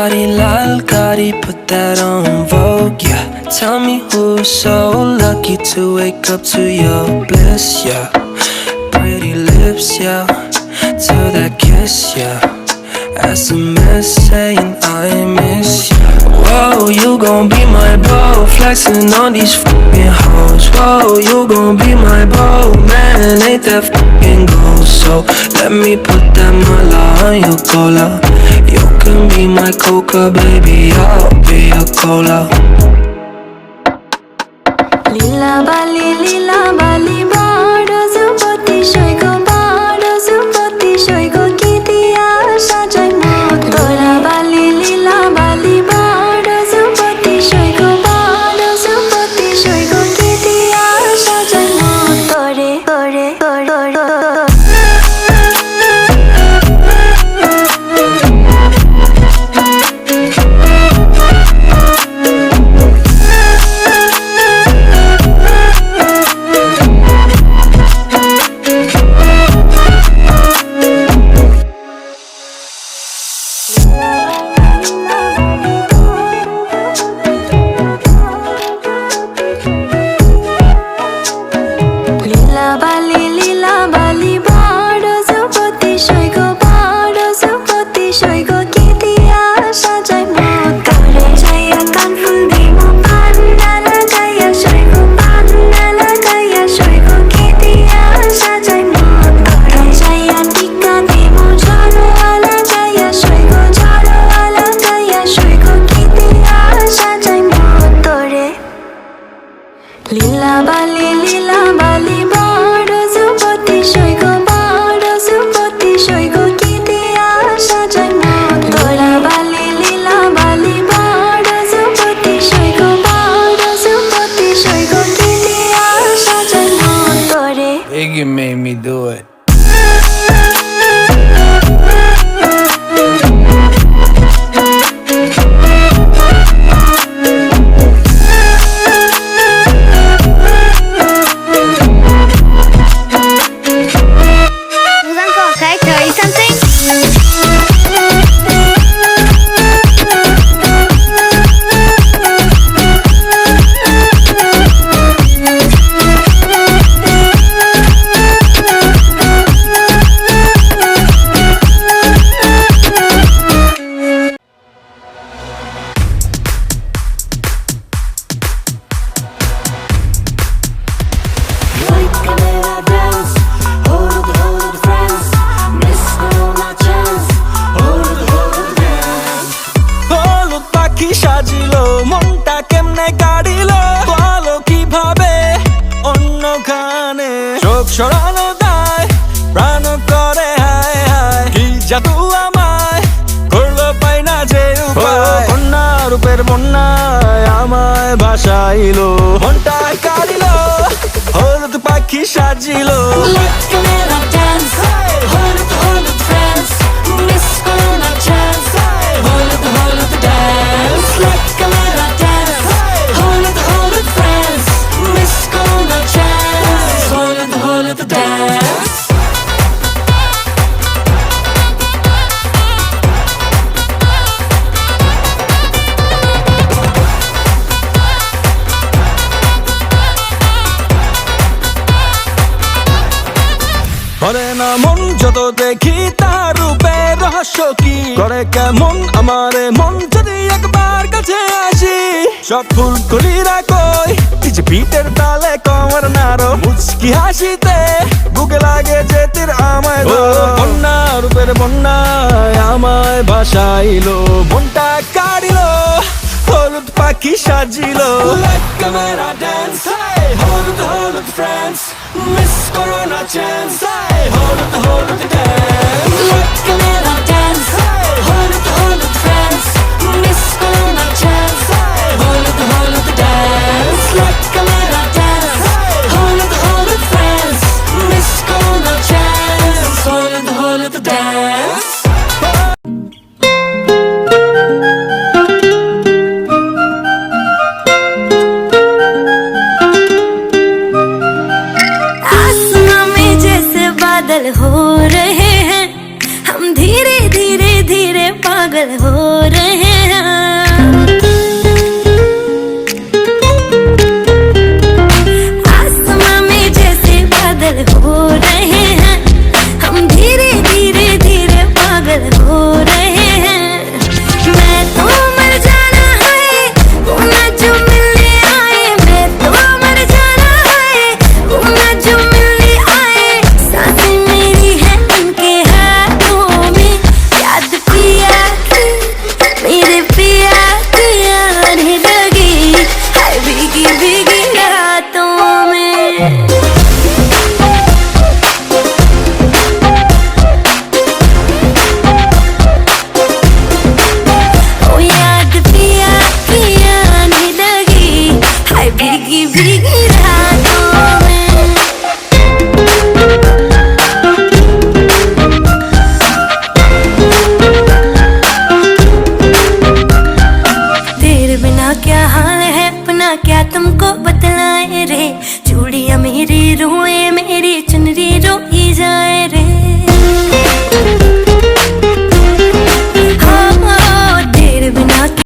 Shawty lal Gotti, put that on Vogue, yeah. Tell me who's so lucky to wake up to your bliss, yeah. Pretty lips, yeah. To that kiss, yeah. SMS saying I miss you. Whoa, you gon' be my beau, flexing on these fucking hoes. Whoa, you gon' be my beau, man, ain't that fucking gold. So let me put that mala on your cola. You can be my coca, baby, I'll be your cola. Lila bali bado zupati shoygo bado zupati shoygo kitia sajai mot tora bali lila bali bado zupati shoygo bado zupati shoygo kitia sajai mot tore tore tore Biggie made me do it. সাজিলো মনটা কেমনে কাড়িলো বলো কিভাবে অন্য গানে চোখ সরানো দায় প্রাণ করে হায় হায় কি জাদু আমায় করলো পাই না যে উপায় বন্যা রূপের বন্যায় আমায় ভাসাইলো মনটা কাড়িলো হলুদ পাখি সাজিলো করে না মন যত দেখি তার রূপে রহস্য কি করে কেমন আমারে মন যদি একবার কাছে আসি সব ফুল কলিরা কই যে পিঠের তালে কমর নাড়ো মুচকি হাসিতে বুকে লাগে যে তীর আমায় বন্যা রূপের বন্যায় আমায় ভাসাইলো মনটা কাড়িলো হলুদ পাখি সাজিলো ক্যামেরা ড্যান্স হলুদ হলুদ ফ্রেন্ডস মিস করো না চান্স হলুদ হলুদ ড্যান্স ক্যামেরা ড্যান্স হলুদ হলুদ ফ্রেন্ডস মিস করো না চান্স হলুদ হলুদ ড্যান্স ক্যামেরা ড্যান্স হলুদ হলুদ ফ্রেন্ডস মিস করো না চান্স হলুদ হলুদ ড্যান্স हो रहे हैं हम धीरे धीरे धीरे पागल हो रहे भीगी रातों में। तेरे बिना क्या हाल है अपना क्या तुमको बतलाए रे, चूड़ियां मेरी रोए